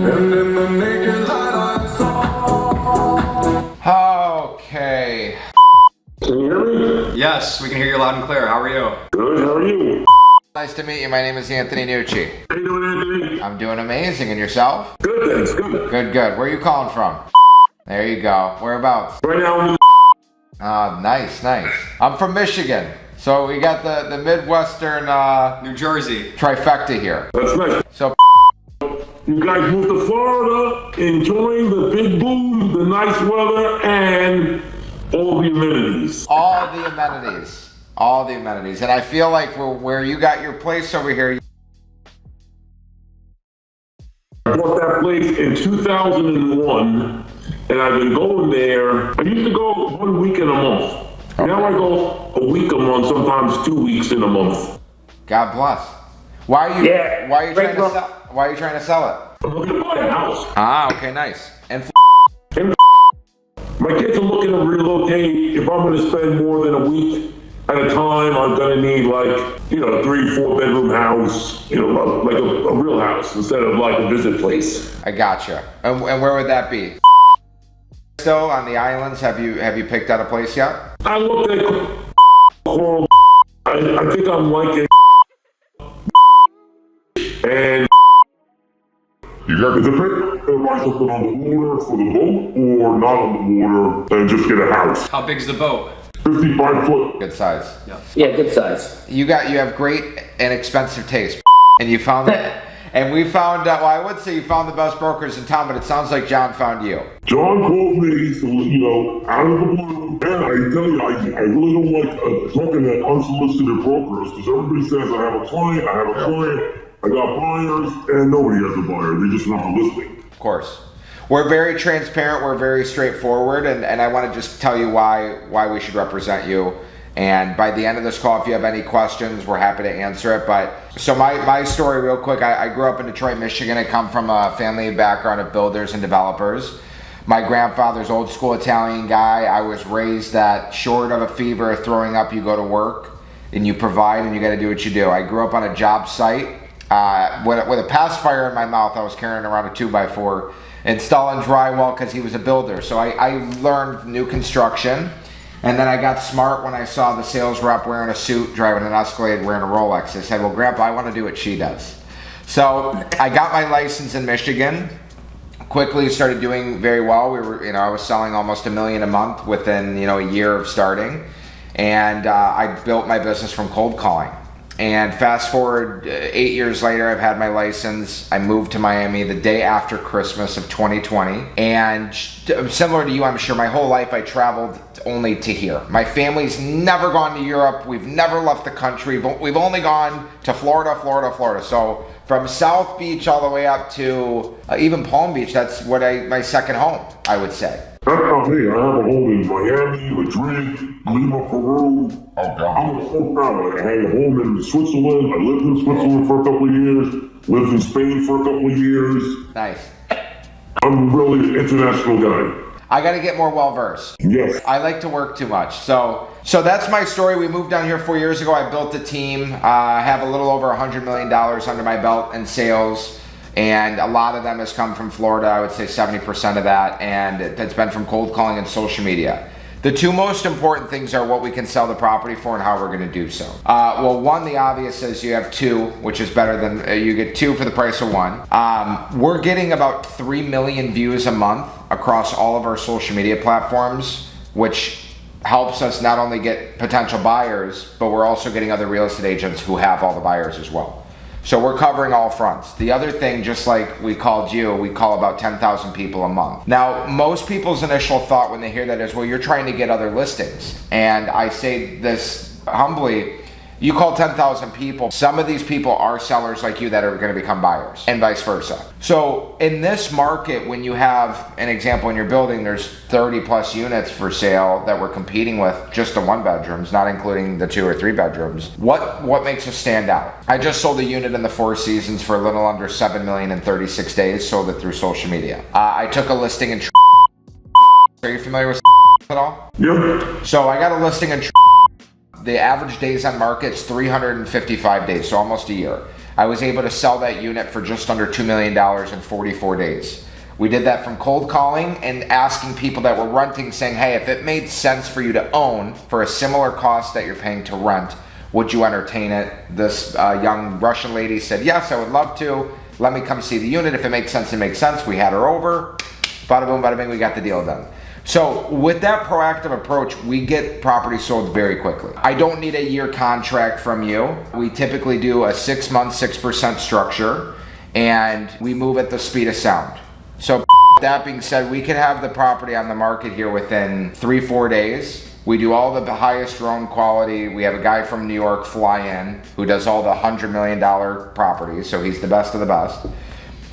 Okay. Can you hear me? Yes, we can hear you loud and clear. How are you? Good, how are you? Nice to meet you. My name is Anthony Nucci. How you doing, Anthony? I'm doing amazing. And yourself? Good, thanks, good. Good, good. Where are you calling from? There you go. Whereabouts? Right now, I'm in Nice, nice. I'm from Michigan. So we got the Midwestern New Jersey. trifecta here. That's nice. So You guys moved to Florida, enjoying the big boom, the nice weather, and all the amenities. all the amenities. All the amenities. And I feel like where you got your place over here. I bought that place in 2001, and I've been going there. I used to go 1 week in a month. Now I go a week a month, sometimes 2 weeks in a month. God bless. Why are you Yeah, why are you trying to right, sell why are you trying to sell it? I'm looking to buy a house. Ah, okay, nice. And My kids are looking to relocate. If I'm going to spend more than a week at a time, I'm going to need like, 3-4 bedroom house, like a real house instead of like a visit place. I gotcha. And where would that be? Still on the islands? Have you picked out a place yet? I looked at Coral. I think I'm liking and you got the pick. Buy something on the water for the boat or not on the water and just get a house. How big's the boat? 55 foot. Good size. Yeah, good size. You have great and expensive taste, and you found that. And we found, well, I would say you found the best brokers in town, but it sounds like John found you. John called me, out of the blue, and I tell you, I really don't like talking to unsolicited brokers, because everybody says I have a client, I got buyers, and nobody has a buyer, they just want a listing. Of course. We're very transparent, we're very straightforward, and I want to just tell you why we should represent you. And by the end of this call, if you have any questions, we're happy to answer it. But so my story real quick, I grew up in Detroit, Michigan. I come from a family background of builders and developers. My grandfather's old school Italian guy. I was raised that short of a fever, throwing up, you go to work and you provide and you got to do what you do. I grew up on a job site with a pacifier in my mouth. I was carrying around a 2x4 installing drywall because he was a builder. So I learned new construction. And then I got smart when I saw the sales rep wearing a suit, driving an Escalade, wearing a Rolex. I said, well, Grandpa, I want to do what she does. So I got my license in Michigan, quickly started doing very well. I was selling almost $1 million a month within, a year of starting. And I built my business from cold calling. And fast forward 8 years later, I've had my license. I moved to Miami the day after Christmas of 2020. And similar to you, I'm sure, my whole life I traveled only to here. My family's never gone to Europe. We've never left the country. We've only gone to Florida. So from South Beach all the way up to even Palm Beach, that's my second home, I would say. That's not me. I have a home in Miami, Madrid, Lima, Peru. I'm a whole family. I had a home in Switzerland. I lived in Switzerland for a couple of years. Lived in Spain for a couple of years. Nice. I'm really an international guy. I got to get more well-versed. Yes. I like to work too much. So that's my story. We moved down here 4 years ago. I built a team. I have a little over $100 million under my belt in sales. And a lot of them has come from Florida. I would say 70% of that. And it's been from cold calling and social media. The two most important things are what we can sell the property for and how we're going to do so. Well, one, the obvious is you have two, which is better than, you get two for the price of one. We're getting about 3 million views a month across all of our social media platforms, which helps us not only get potential buyers, but we're also getting other real estate agents who have all the buyers as well. So we're covering all fronts. The other thing, just like we called you, we call about 10,000 people a month. Now, most people's initial thought when they hear that is, well, you're trying to get other listings. And I say this humbly, you call 10,000 people. Some of these people are sellers like you that are going to become buyers and vice versa. So in this market, when you have an example in your building, there's 30 plus units for sale that we're competing with, just the 1 bedrooms, not including the 2 or 3 bedrooms. What makes us stand out? I just sold a unit in the Four Seasons for a little under $7 million in 36 days, sold it through social media. I took a listing in Are you familiar with at all? Yep. So I got a listing in the average days on market is 355 days, so almost a year. I was able to sell that unit for just under $2 million in 44 days. We did that from cold calling and asking people that were renting, saying, hey, if it made sense for you to own for a similar cost that you're paying to rent, would you entertain it? This young Russian lady said, yes, I would love to. Let me come see the unit. If it makes sense, it makes sense. We had her over. Bada boom, bada bing, we got the deal done. So with that proactive approach, we get property sold very quickly. I don't need a year contract from you. We typically do a 6-month, 6% structure, and we move at the speed of sound. So that being said, we could have the property on the market here within 3-4 days. We do all the highest drone quality. We have a guy from New York fly in who does all the $100 million properties, so he's the best of the best.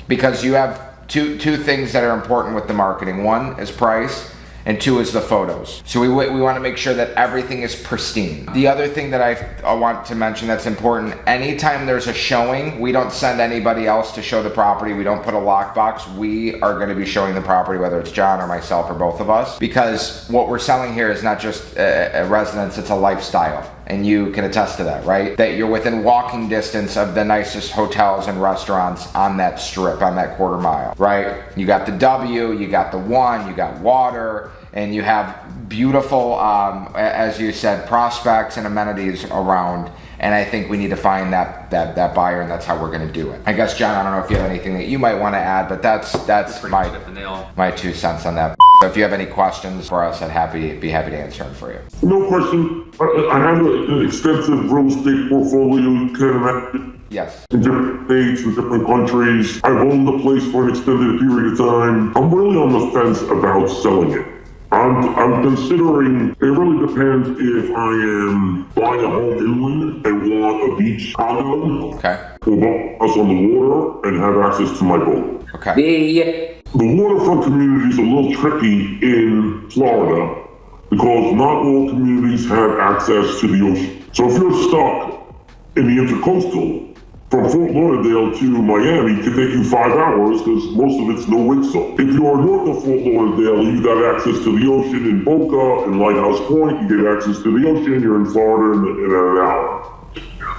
Because you have two things that are important with the marketing. One is price, and two is the photos. So we want to make sure that everything is pristine. The other thing that I want to mention that's important, anytime there's a showing, we don't send anybody else to show the property. We don't put a lockbox. We are going to be showing the property, whether it's John or myself or both of us, because what we're selling here is not just a residence, it's a lifestyle. And you can attest to that, right? That you're within walking distance of the nicest hotels and restaurants on that strip, on that quarter mile, right? You got the W, you got the One, you got water, and you have beautiful, as you said, prospects and amenities around. And I think we need to find that buyer, and that's how we're going to do it. I guess, John, I don't know if you have anything that you might want to add, but that's my 2 cents on that. So if you have any questions for us, I'd be happy to answer them for you. No question. I have an extensive real estate portfolio, you can imagine. Yes. In different states, in different countries. I've owned the place for an extended period of time. I'm really on the fence about selling it. I'm considering, it really depends if I am buying a home inland and want a beach condo. Okay. Or buy a house on the water and have access to my boat. Okay. The waterfront community is a little tricky in Florida because not all communities have access to the ocean. So if you're stuck in the intercoastal, from Fort Lauderdale to Miami, it can take you 5 hours because most of it's no wake zone. If you're north of Fort Lauderdale, you've got access to the ocean in Boca and Lighthouse Point. You get access to the ocean, you're in Florida in an hour.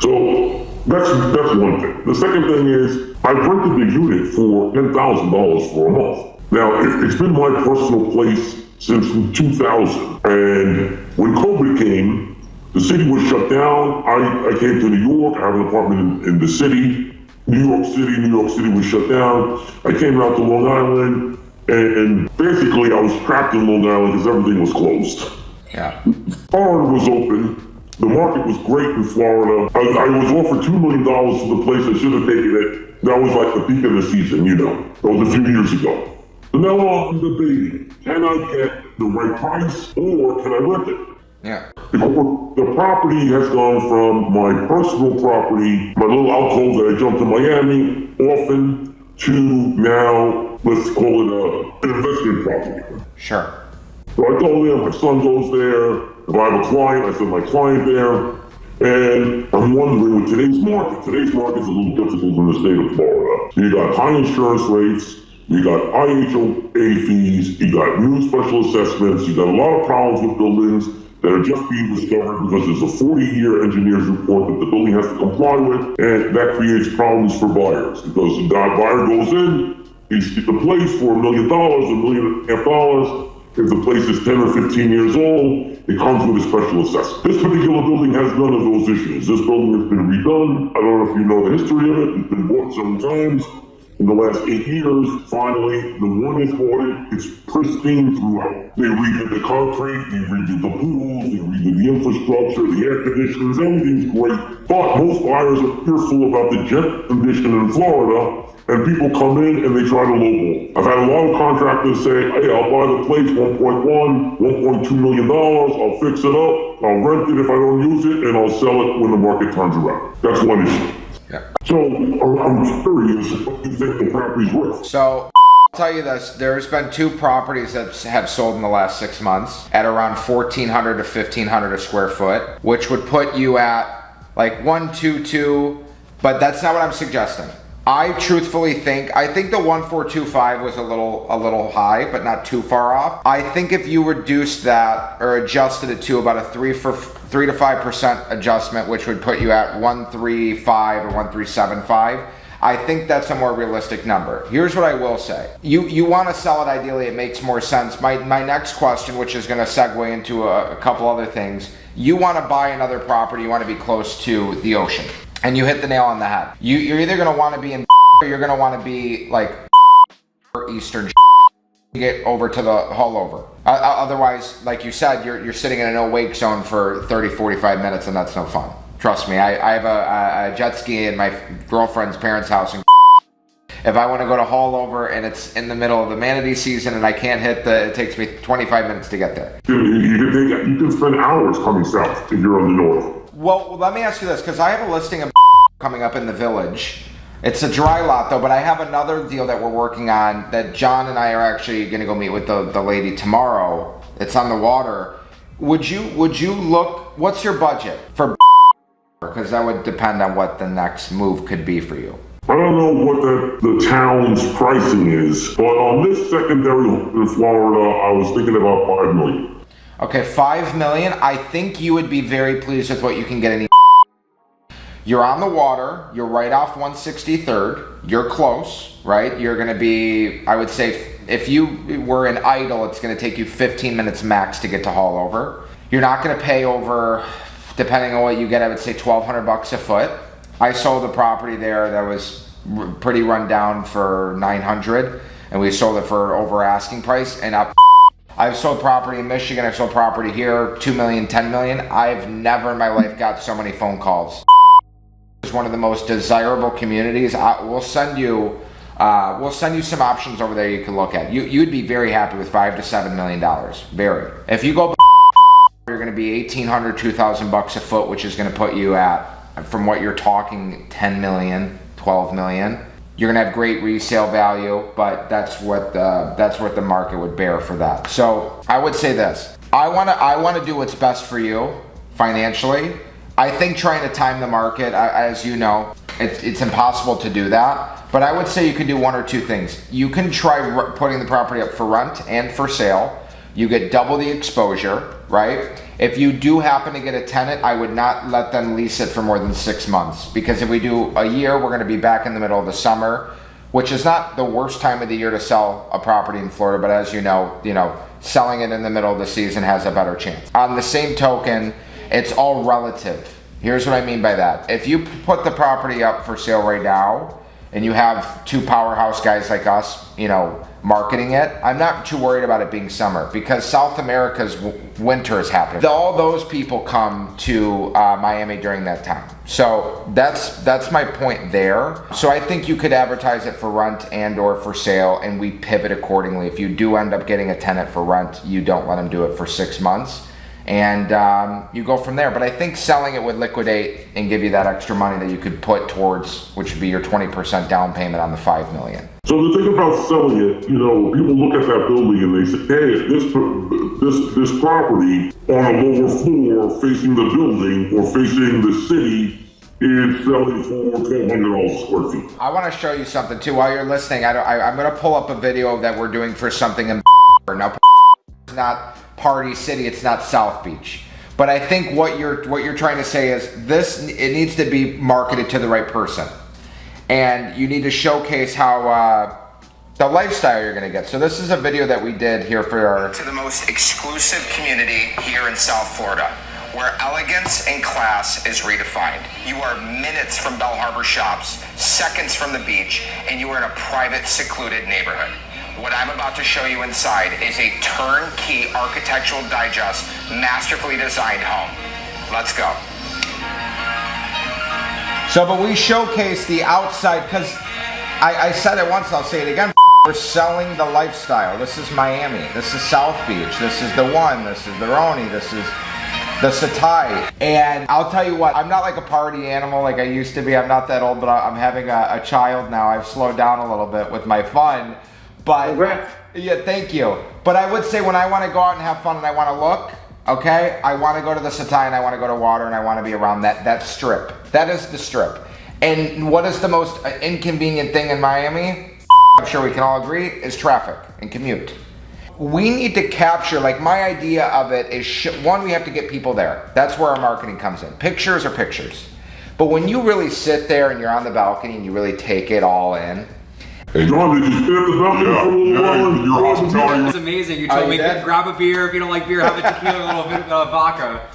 So that's one thing. The second thing is, I rented the unit for $10,000 for a month. Now, it's been my personal place since 2000. And when COVID came, the city was shut down. I came to New York. I have an apartment in the city. New York City was shut down. I came out to Long Island, and basically I was trapped in Long Island because everything was closed. Yeah. Florida was open. The market was great in Florida. I was offered $2 million for the place. I should have taken it. That was like the peak of the season, you know. That was a few years ago. So now I'm debating. Can I get the right price or can I rent it? Yeah. The property has gone from my personal property, my little alcove that I jumped to Miami often, to now, let's call it an investment property. Sure. So I told them, my son goes there. If I have a client, I send my client there. And I'm wondering, with today's market's a little difficult in the state of Florida. You got high insurance rates, you got IHOA fees, you got new special assessments, you got a lot of problems with buildings that are just being discovered because there's a 40-year engineer's report that the building has to comply with, and that creates problems for buyers because the buyer goes in, he's the place for $1 million, $1.5 million. If the place is 10 or 15 years old, it comes with a special assessment. This particular building has none of those issues. This building has been redone. I don't know if you know the history of it. It's been bought several times. In the last 8 years, finally, the one is bought it. It's pristine throughout. They redid the concrete, they redid the pools, they redid the infrastructure, the air conditioners, everything's great. But most buyers are fearful about the jet condition in Florida, and people come in and they try to lowball. I've had a lot of contractors say, hey, I'll buy the place, $1.1, $1.2 million, I'll fix it up, I'll rent it if I don't use it, and I'll sell it when the market turns around. That's one issue. Yeah. So I'm curious, what do you think the property's worth? So I'll tell you this, there's been 2 properties that have sold in the last 6 months at around $1,400 to $1,500 a square foot, which would put you at like 122, but that's not what I'm suggesting. I truthfully think, I think the 1425 was a little high, but not too far off. I think if you reduced that or adjusted it to about a 3 to 5% adjustment, which would put you at 135 or 1375, I think that's a more realistic number. Here's what I will say. You want to sell it ideally, it makes more sense. My next question, which is going to segue into a couple other things, you want to buy another property, you want to be close to the ocean. And you hit the nail on the head. You're either going to want to be in or you're going to want to be like eastern get over to the hull over. Otherwise, like you said, you're sitting in a no-wake zone for 30, 45 minutes and that's no fun. Trust me, I have a jet ski in my girlfriend's parents' house, and if I want to go to haul over and it's in the middle of the manatee season and I can't hit it takes me 25 minutes to get there. You can spend hours coming south if you're on the north. Well, let me ask you this, because I have a listing of coming up in the Village. It's a dry lot though, but I have another deal that we're working on that John and I are actually going to go meet with the lady tomorrow. It's on the water. Would you look, what's your budget for? Because that would depend on what the next move could be for you. I don't know what the town's pricing is, but on this secondary in Florida, I was thinking about $5 million. Okay, $5 million. I think you would be very pleased with what you can get in. You're on the water. You're right off 163rd. You're close, right? You're going to be, I would say, if you were in idle, it's going to take you 15 minutes max to get to haul over. You're not going to pay over, depending on what you get, I would say $1,200 a foot. I sold a property there that was pretty run down for $900, and we sold it for over asking price. And I've sold property in Michigan. I've sold property here, $2 million, $10 million. I've never in my life got so many phone calls. It's one of the most desirable communities. We'll send you some options over there you can look at. You'd be very happy with $5 to $7 million. Very. If you go, you're going to be $1,800, $2,000 a foot, which is going to put you at, from what you're talking, 10 million, 12 million. You're gonna have great resale value, but that's what the market would bear for that. So I would say this: I wanna do what's best for you financially. I think trying to time the market, as you know, it's impossible to do that. But I would say you can do one or two things. You can try putting the property up for rent and for sale. You get double the exposure, right? If you do happen to get a tenant, I would not let them lease it for more than 6 months, because if we do a year, we're gonna be back in the middle of the summer, which is not the worst time of the year to sell a property in Florida, but as you know, selling it in the middle of the season has a better chance. On the same token, it's all relative. Here's what I mean by that. If you put the property up for sale right now, and you have two powerhouse guys like us, marketing it, I'm not too worried about it being summer, because South America's winter is happening. All those people come to Miami during that time. So that's my point there. So I think you could advertise it for rent and or for sale, and we pivot accordingly. If you do end up getting a tenant for rent, you don't let them do it for 6 months. And you go from there. But I think selling it would liquidate and give you that extra money that you could put towards, which would be your 20% down payment on the $5 million. So the thing about selling it, people look at that building and they say, hey, this property on a lower floor facing the building or facing the city is selling for $1,200 square feet. I want to show you something too while you're listening. I'm going to pull up a video that we're doing for something in now. It's not Party City, it's not South Beach. But I think what you're trying to say is it needs to be marketed to the right person. And you need to showcase how the lifestyle you're going to get. So this is a video that we did here to the most exclusive community here in South Florida, where elegance and class is redefined. You are minutes from Bell Harbor shops, seconds from the beach, and you are in a private, secluded neighborhood. What I'm about to show you inside is a turnkey architectural digest, masterfully designed home. Let's go. So, but we showcase the outside, because I said it once, I'll say it again. We're selling the lifestyle. This is Miami. This is South Beach. This is the One. This is the Roni. This is the Satai. And I'll tell you what, I'm not like a party animal like I used to be. I'm not that old, but I'm having a child now. I've slowed down a little bit with my fun. But congrats. Yeah, thank you. But I would say when I want to go out and have fun and I want to look, okay, I want to go to the Satai and I want to go to water and I want to be around that strip. That is the strip. And what is the most inconvenient thing in Miami? I'm sure we can all agree, is traffic and commute. We need to capture, like my idea of it is, one, we have to get people there. That's where our marketing comes in. Pictures are pictures. But when you really sit there and you're on the balcony and you really take it all in. Hey, John, did you stay at the balcony for a little while? Your hospitality. It's amazing. You told me grab a beer. If you don't like beer, have a tequila, a little bit of vodka.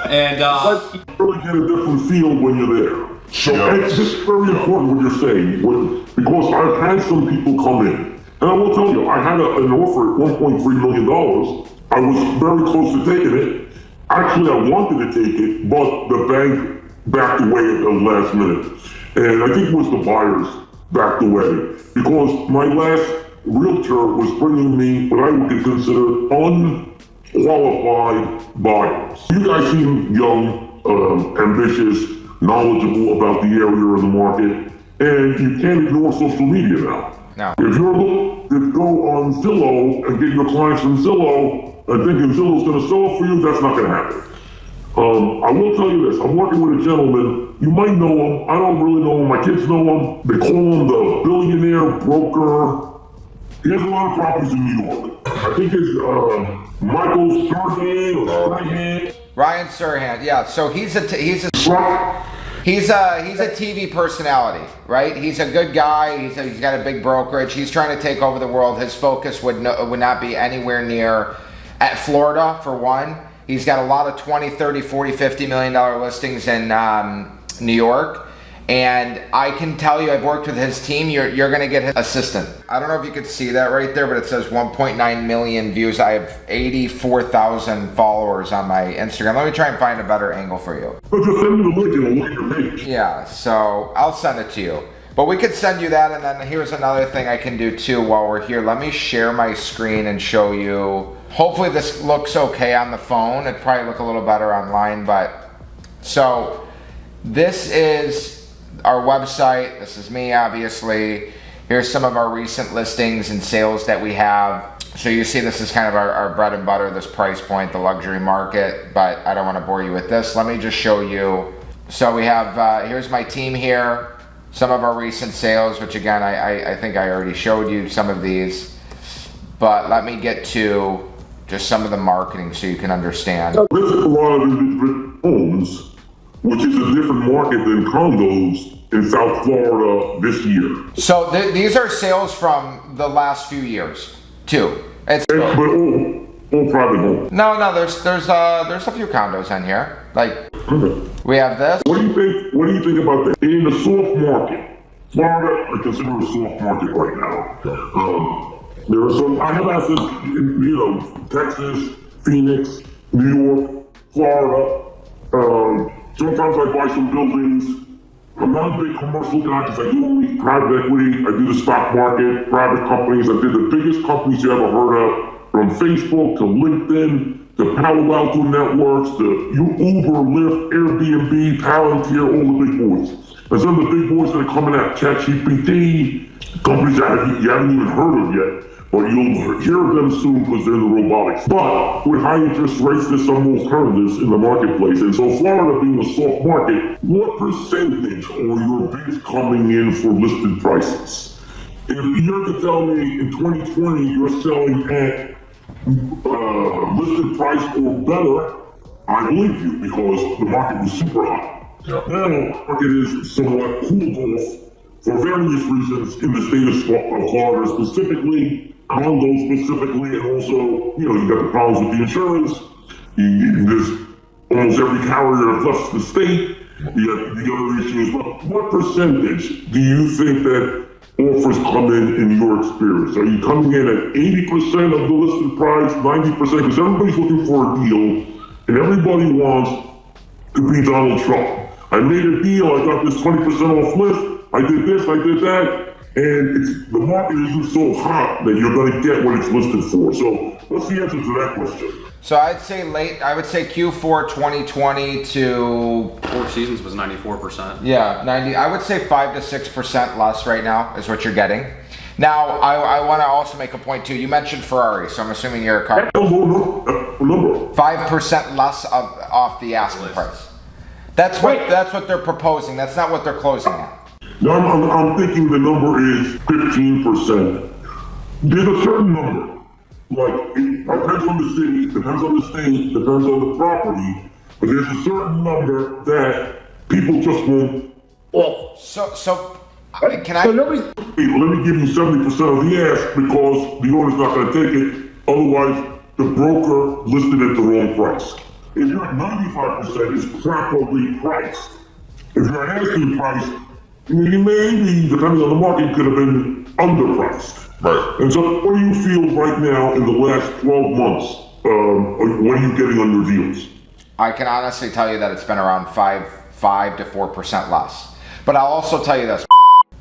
And You really get a different feel when you're there. So it's just very important what you're saying, because I've had some people come in, and I will tell you, I had an offer at $1.3 million. I was very close to taking it. Actually, I wanted to take it, but the bank backed away at the last minute. And I think it was the buyers backed away, because my last realtor was bringing me what I would consider unqualified buyers. You guys seem young, ambitious, knowledgeable about the area or the market, and you can't ignore social media now. No. If you're looking to go on Zillow and get your clients from Zillow and thinking Zillow's going to sell it for you, that's not going to happen. I will tell you this, I'm working with a gentleman, you might know him, I don't really know him, my kids know him, they call him the billionaire broker. He has a lot of properties in New York. I think it's Michael Sturhan or Sturhan. Ryan Sirhan, yeah. So he's a TV personality, right? He's a good guy. He's got a big brokerage. He's trying to take over the world. His focus would not be anywhere near at Florida, for one. He's got a lot of 20, 30, 40, $50 million listings in New York. And I can tell you, I've worked with his team. You're going to get his assistant. I don't know if you could see that right there, but it says 1.9 million views. I have 84,000 followers on my Instagram. Let me try and find a better angle for you. But just send me the link and I'll like your page. Yeah, so I'll send it to you. But we could send you that, and then here's another thing I can do too while we're here. Let me share my screen and show you. Hopefully this looks okay on the phone. It'd probably look a little better online, but so this is our website. This is me, obviously. Here's some of our recent listings and sales that we have. So you see this is kind of our bread and butter, this price point, the luxury market, but I don't want to bore you with this. Let me just show you. So we have, here's my team here. Some of our recent sales, which again, I think I already showed you some of these, but let me get to just some of the marketing so you can understand. There's a lot of individual homes, which is a different market than condos in South Florida this year. So these are sales from the last few years too. But all private homes. No, there's a few condos in here. Like we have this. What do you think about that? In the soft market, Florida, I consider a soft market right now. There are some, I have assets in, Texas, Phoenix, New York, Florida. Sometimes I buy some buildings. I'm not a big commercial guy because I do only private equity. I do the stock market, private companies. I did the biggest companies you ever heard of, from Facebook to LinkedIn to Palo Alto Networks to Uber, Lyft, Airbnb, Palantir, all the big boys. And some of the big boys that are coming out, ChatGPT, companies that you haven't even heard of yet. But you'll hear of them soon because they're in the robotics. But with high interest rates, there's some alternatives in the marketplace. And so Florida being a soft market, what percentage are your bids coming in for listed prices? If you're to tell me in 2020 you're selling at listed price or better, I believe you because the market was super hot. Now the market is somewhat cooled off for various reasons in the state of Florida, specifically, condos specifically, and also, you got the problems with the insurance. There's almost every carrier that left the state. You have the other issues. But what percentage do you think that offers come in your experience? Are you coming in at 80% of the listed price, 90%? Because everybody's looking for a deal, and everybody wants to be Donald Trump. I made a deal, I got this 20% off list, I did this, I did that, and the market is so hot that you're going to get what it's listed for. So what's the answer to that question? So I would say Q4 2020 to... Four Seasons was 94%. Yeah, 90. I would say 5 to 6% less right now is what you're getting. Now, I want to also make a point too. You mentioned Ferrari, so I'm assuming you're a car. No. 5% less off the asking price. That's what they're proposing. That's not what they're closing at. Now I'm thinking the number is 15%. There's a certain number. Like, it depends on the city, depends on the state, depends on the property, but there's a certain number that people just won't offer. So can I? Let me give you 70% of the ask because the owner's not going to take it. Otherwise, the broker listed at the wrong price. If you're at 95%, it's properly priced. If you're at asking price, you maybe, depending on the market, could have been underpriced. Right. And so, what do you feel right now in the last 12 months? What are you getting on your deals? I can honestly tell you that it's been around 5 to 4% less. But I'll also tell you this.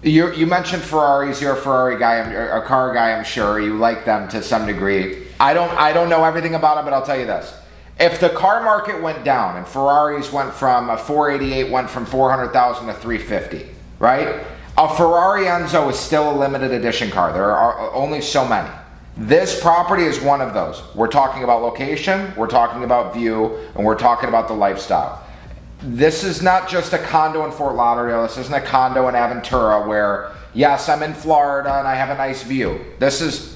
You mentioned Ferraris. You're a Ferrari guy, a car guy. I'm sure you like them to some degree. I don't know everything about them, but I'll tell you this: if the car market went down and Ferraris went from a 488 went from 400,000 to 350, right? A Ferrari Enzo is still a limited edition car. There are only so many. This property is one of those. We're talking about location, we're talking about view, and we're talking about the lifestyle. This is not just a condo in Fort Lauderdale. This isn't a condo in Aventura where, yes, I'm in Florida and I have a nice view.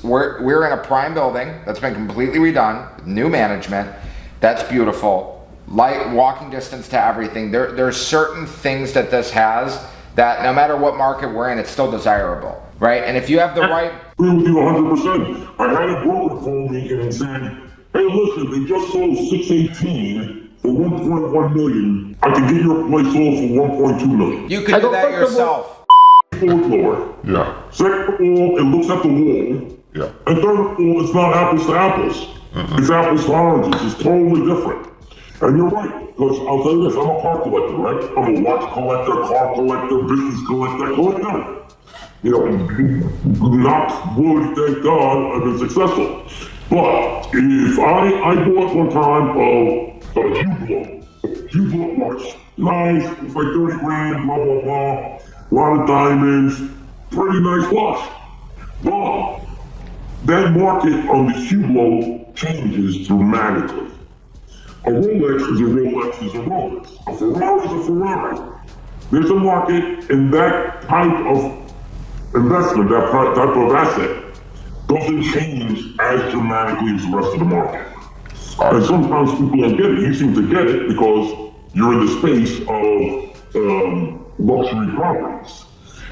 We're in a prime building that's been completely redone, new management. That's beautiful. Light walking distance to everything. There's certain things that this has that no matter what market we're in, it's still desirable, right? And if you have the right... I agree with you 100%. I had a broker call me and said, hey, listen, they just sold 618 for 1.1 million. I can get your place sold for 1.2 million. You can do that yourself. Fourth floor. Yeah. Second of all, it looks at the wall. Yeah. And third of all, it's not apples to apples. Mm-hmm. It's apples to oranges. It's totally different. And you're right, because I'll tell you this, I'm a car collector, right? I'm a watch collector, car collector, business collector, I collect everything. You know, knock wood, thank God, I've been successful. But if I bought one time a Hublot watch, nice, it's like 30 grand, blah, blah, blah, a lot of diamonds, pretty nice watch. But that market on the Hublot changes dramatically. A Rolex is a Rolex is a Rolex. A Ferrari is a Ferrari. There's a market in that type of investment, that type of asset, doesn't change as dramatically as the rest of the market. And sometimes people don't get it. You seem to get it because you're in the space of luxury properties.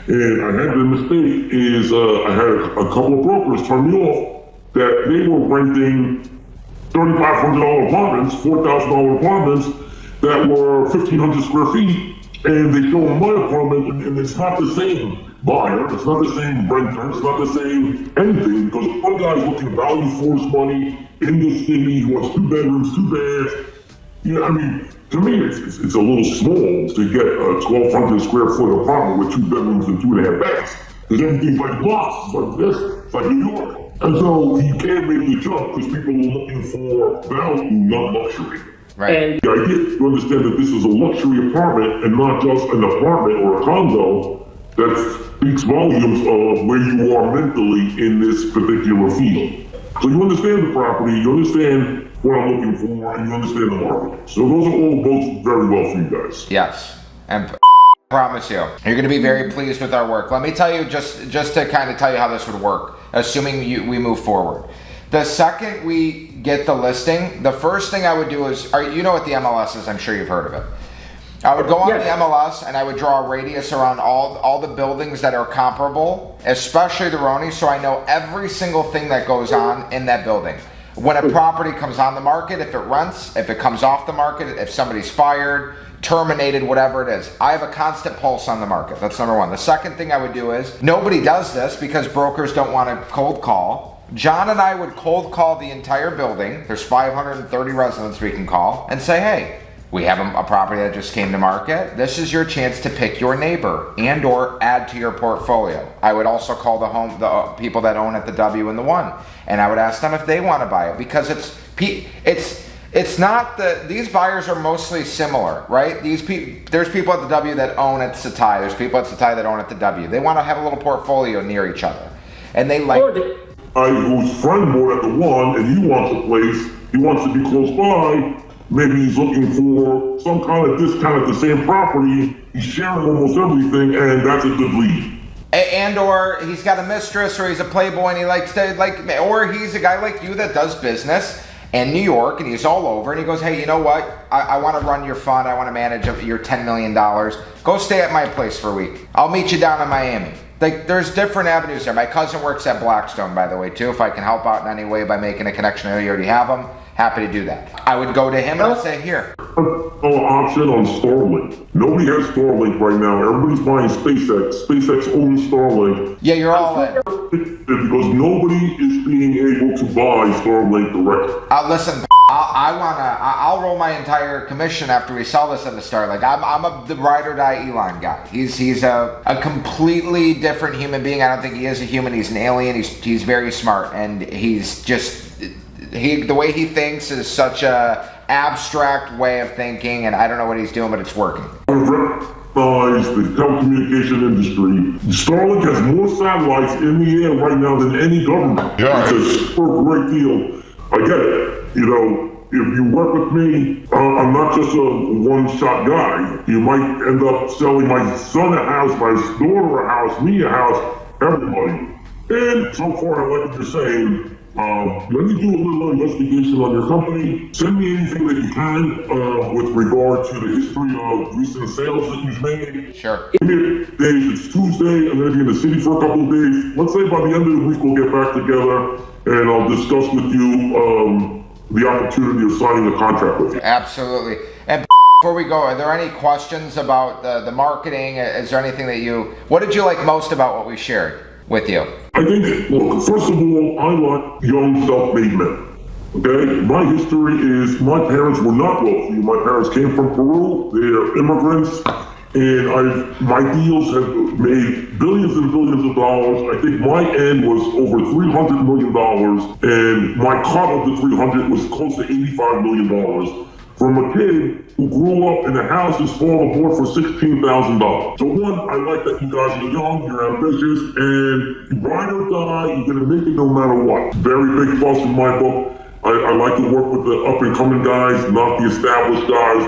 And I had the mistake is I had a couple of brokers turn me off that they were renting $3,500 apartments, $4,000 apartments that were 1,500 square feet, and they show them my apartment, and it's not the same buyer, it's not the same renter, it's not the same anything, because one guy's looking value for his money in the city, he wants 2 bedrooms, 2 baths. You know, I mean, to me, it's a little small to get a 1,200 square foot apartment with 2 bedrooms and 2.5 baths, because everything's like blocks, it's like this, it's like New York. And so you can't make the jump because people are looking for value, not luxury. Right. And the idea to understand that this is a luxury apartment and not just an apartment or a condo that speaks volumes of where you are mentally in this particular field. So you understand the property, you understand what I'm looking for, and you understand the market. So those are all both very well for you guys. Yes. And I promise you, you're going to be very pleased with our work. Let me tell you, just to kind of tell you how this would work, assuming we move forward. The second we get the listing, the first thing I would do is, you know what the MLS is, I'm sure you've heard of it. I would go on the MLS and I would draw a radius around all the buildings that are comparable, especially the Roni, so I know every single thing that goes on in that building. When a property comes on the market, if it rents, if it comes off the market, if somebody's fired, terminated, whatever it is. I have a constant pulse on the market. That's number one. The second thing I would do is, nobody does this because brokers don't want to cold call. John and I would cold call the entire building. There's 530 residents we can call and say, hey, we have a property that just came to market. This is your chance to pick your neighbor and or add to your portfolio. I would also call the people that own at the W and the 1, and I would ask them if they want to buy it, because it's not these buyers are mostly similar, right? There's people at the W that own at Setai. There's people at Setai that own at the W. They want to have a little portfolio near each other, and they like. Whose friend bought at the 1, and he wants a place. He wants to be close by. maybe he's looking for some kind of discount at the same property. He's sharing almost everything, and that's a good lead. And or he's got a mistress, or he's a playboy and he likes to or he's a guy like you that does business in New York and he's all over and he goes, hey, you know what? I want to run your fund. I want to manage your $10 million. Go stay at my place for a week. I'll meet you down in Miami. Like, there's different avenues there. My cousin works at Blackstone, by the way, too. If I can help out in any way by making a connection, I know you already have them. Happy to do that. I would go to him and I'd say, here. No option on Starlink. Nobody has Starlink right now. Everybody's buying SpaceX. SpaceX owns Starlink. Yeah, you're all in. Because nobody is being able to buy Starlink directly. Listen, I'll roll my entire commission after we sell this at the start. Like, I'm the ride or die Elon guy. He's a completely different human being. I don't think he is a human. He's an alien. He's very smart, and he's just the way he thinks is such a abstract way of thinking, and I don't know what he's doing, but it's working. The telecommunication industry. Starlink has more satellites in the air right now than any government. Yeah. It's a super great deal. I get it. You know, if you work with me, I'm not just a one-shot guy. You might end up selling my son a house, my daughter a house, me a house, everybody. And so far, I like what you're saying. Let me do a little investigation on your company. Send me anything that you can with regard to the history of recent sales that you've made. Sure. Give me days. It's Tuesday. I'm going to be in the city for a couple of days. Let's say by the end of the week we'll get back together and I'll discuss with you the opportunity of signing a contract with you. Absolutely. And before we go, are there any questions about the marketing? Is there anything what did you like most about what we shared with you? I think, look, first of all, I like young self-made men. Okay? My history is my parents were not wealthy. My parents came from Peru. They're immigrants. And my deals have made billions and billions of dollars. I think my end was over $300 million. And my cut of the 300 was close to $85 million. From a kid who grew up in a house that's falling apart for $16,000. So one, I like that you guys are young, you're ambitious, and you ride or die, you're gonna make it no matter what. Very big plus in my book. I like to work with the up and coming guys, not the established guys,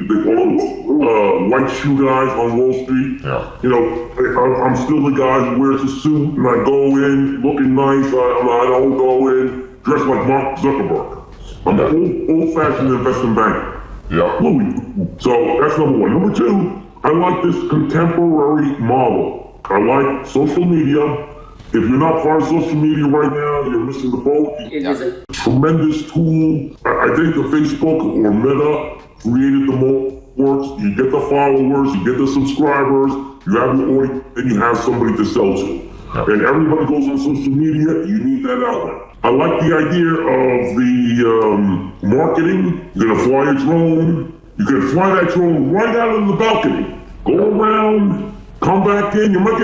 they call them white shoe guys on Wall Street. Yeah. You know, I'm still the guy who wears a suit and I go in looking nice. I don't go in dressed like Mark Zuckerberg. I'm an old-fashioned investment banker. Yeah. Louis. So that's number one. Number two, I like this contemporary model. I like social media. If you're not part of social media right now, you're missing the boat. It is a Tremendous tool. I think the Facebook or Meta created the most works. You get the followers, you get the subscribers, you have the audience, and you have somebody to sell to. And everybody goes on social media, you need that outlet. I like the idea of the marketing. You're gonna fly a drone. You can fly that drone right out on the balcony. Go around, come back in. You might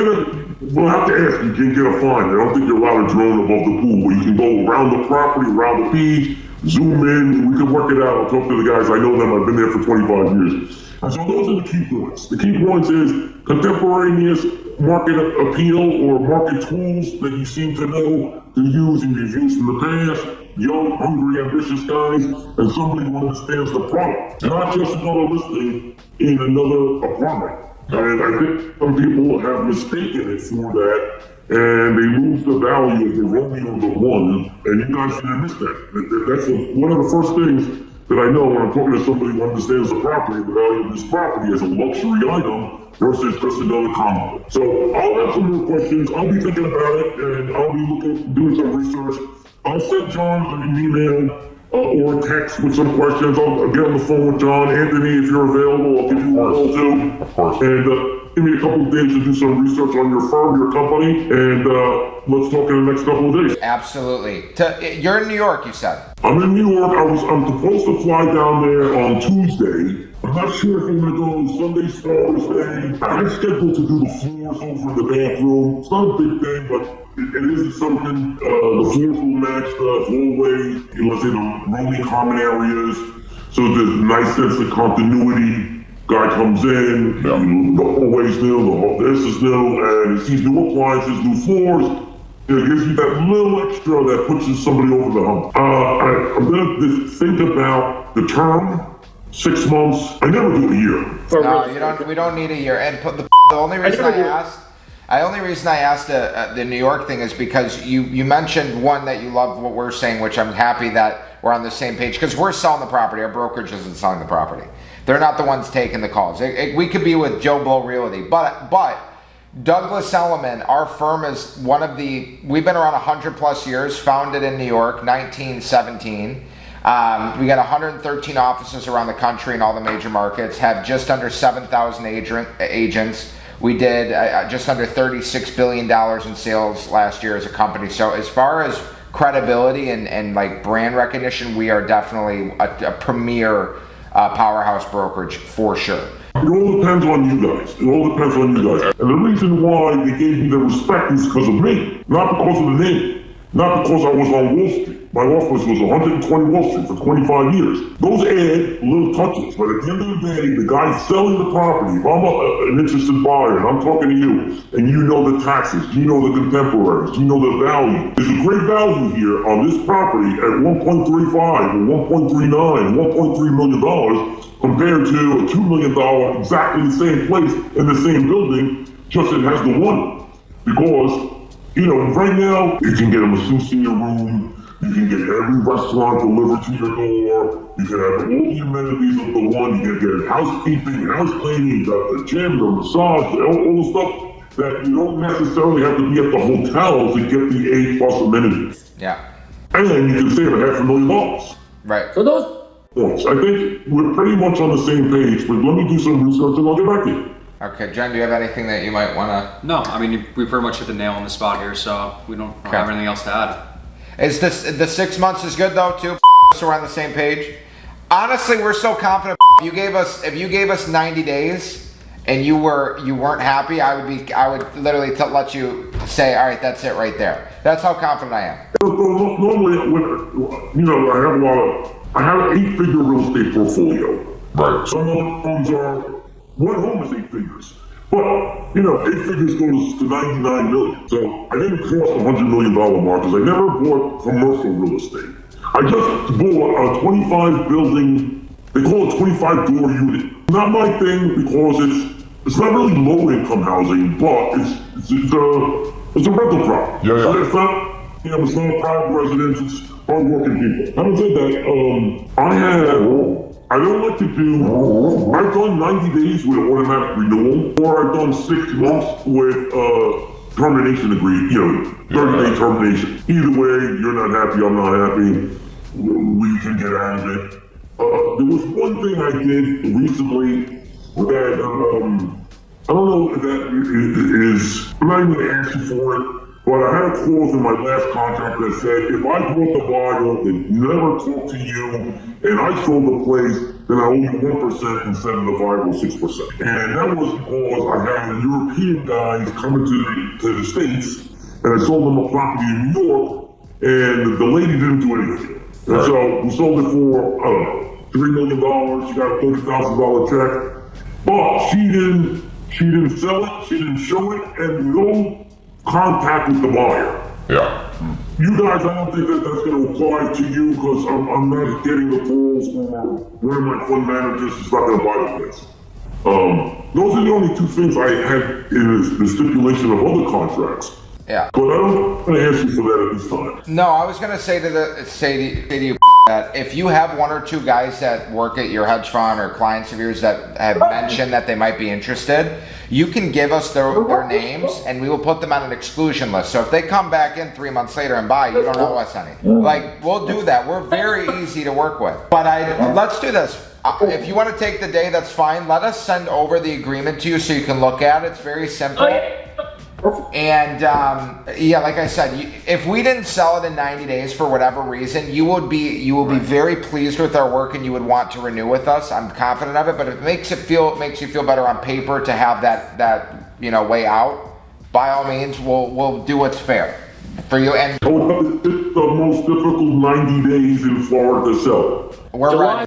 we'll have to ask, you can get a fine. I don't think you're allowed a drone above the pool, but you can go around the property, around the beach, zoom in. We can work it out. I'll talk to the guys. I know them. I've been there for 25 years. And so those are the key points. The key points is contemporaneous market appeal or market tools that you seem to know to use and you've used in the past. Young, hungry, ambitious guys, and somebody who understands the product. Not just another listing in another apartment. And I think some people have mistaken it for that, and they lose the value of the Romeo the one, and you guys shouldn't miss that. That's one of the first things that I know when I'm talking to somebody who understands the property, the value of this property as a luxury item versus just another condo. So I'll have some more questions. I'll be thinking about it, and I'll be doing some research. I'll send John an email or a text with some questions. I'll get on the phone with John. Anthony, if you're available, I'll give you a call too. Of course. And give me a couple of days to do some research on your firm, your company, and let's talk in the next couple of days. Absolutely. You're in New York, you said. I'm in New York. I'm supposed to fly down there on Tuesday. I'm not sure if I'm gonna go Sunday, Thursday. I'm scheduled to do the floors over in the bathroom. It's not a big thing, but it is something. The floors will match the hallway, let's say the roaming common areas. So there's a nice sense of continuity. Guy comes in, the hallway's new, this is new, and he sees new appliances, new floors. It gives you that little extra that pushes somebody over the hump. I'm gonna just think about the term, 6 months. I never do a year. No, you don't. We don't need a year. And the only reason I asked the New York thing is because you mentioned one that you loved what we're saying, which I'm happy that we're on the same page because we're selling the property. Our brokerage isn't selling the property. They're not the ones taking the calls. We could be with Joe Blow Realty, but Douglas Elliman, our firm is we've been around 100 plus years, founded in New York, 1917. We got 113 offices around the country in all the major markets, have just under 7,000 agents. We did just under $36 billion in sales last year as a company. So as far as credibility and like brand recognition, we are definitely a premier powerhouse brokerage for sure. It all depends on you guys. And the reason why they gave me the respect is because of me, not because of the name, not because I was on Wall Street. My office was 120 Wall Street for 25 years. Those add little touches, but at the end of the day, the guy selling the property, if I'm an interested buyer and I'm talking to you, and you know the taxes, you know the contemporaries, you know the value. There's a great value here on this property at 1.35 or 1.39, $1.3 million compared to a $2 million exactly the same place in the same building, just it has the one. Because, right now, you can get a masseuse in your room, you can get every restaurant delivered to your door, you can have all the amenities of the one, you can get housekeeping, house cleaning, you got the gym, the massage, all the stuff that you don't necessarily have to be at the hotel to get the A+ amenities. Yeah. And you can save $500,000. Right. So those points. I think we're pretty much on the same page, but let me do some research and I'll get back to you. Okay, Jen, do you have anything that you might want to? No, I mean, we pretty much hit the nail on the spot here, so we don't have anything else to add. Is the 6 months is good though too? So we're on the same page. Honestly, we're so confident. If you gave us 90 days and you weren't happy, I would literally let you say, all right, that's it right there. That's how confident I am. Normally, I have an 8-figure real estate portfolio. Right. Some of the homes are, one home is 8 figures. But, 8 figures goes to 99 million. So I didn't cross the $100 million mark because I never bought commercial real estate. I just bought a 25 building, they call it 25 door unit. Not my thing because it's not really low income housing, but it's a rental property. Yeah. So it's not, it's not a private residence, it's hard-working people. Having said that, I don't like to do, I've done 90 days with automatic renewal, or I've done 6 months with termination agreement, 30-day termination. Either way, you're not happy, I'm not happy, we can get out of it. There was one thing I did recently that, I don't know if that is, I'm not even going to ask you for it, but I had a clause in my last contract that said, if I brought the buyer and never talked to you, and I sold the place, then I owe you 1% instead of the 5 or 6%. And that was because I had a European guy coming to the States, and I sold him a property in New York, and the lady didn't do anything. And so we sold it for, $3 million, she got a $30,000 check, but she didn't sell it, she didn't show it, and no contact with the buyer. Yeah. You guys, I don't think that's going to apply to you because I'm not getting the calls for one of my fund managers is not going to buy the place. Those are the only 2 things I had in the stipulation of other contracts. Yeah. But I don't want to ask you for that at this time. No, I was going to say to you that if you have 1 or 2 guys that work at your hedge fund or clients of yours that have mentioned that they might be interested, you can give us their names and we will put them on an exclusion list. So if they come back in 3 months later and buy, you don't owe us any. Like, we'll do that. We're very easy to work with. But let's do this. If you want to take the day, that's fine. Let us send over the agreement to you so you can look at it. It's very simple. And like I said, if we didn't sell it in 90 days for whatever reason, you will be very pleased with our work and you would want to renew with us. I'm confident of it, but if it makes you feel better on paper to have that way out, by all means, we'll do what's fair for you. And it's the most difficult 90 days in Florida to sell. We're ready.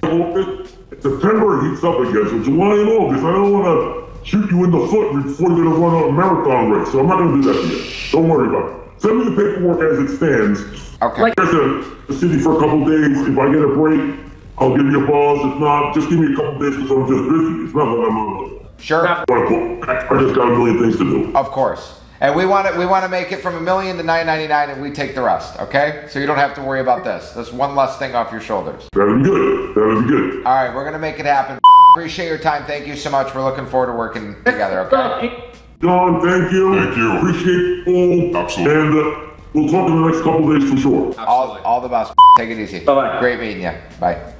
September heats up again, so July and August, I don't want to shoot you in the foot before you're going to run a marathon race, so I'm not going to do that to you. Don't worry about it. Send me the paperwork as it stands. Okay. Like I said, the city for a couple days. If I get a break, I'll give you a buzz. If not, just give me a couple days because I'm just busy. It's not that I'm Sure. I just got a million things to do. Of course. And we want to make it from $1 million to $999, and we take the rest. Okay? So you don't have to worry about this. That's one less thing off your shoulders. That'll be good. That'll be good. All right, we're gonna make it happen. Appreciate your time. Thank you so much. We're looking forward to working together. Okay? John, thank you. Thank you. Appreciate it all. Absolutely. And we'll talk in the next couple days for sure. All the best. Take it easy. Bye-bye. Great meeting you. Bye.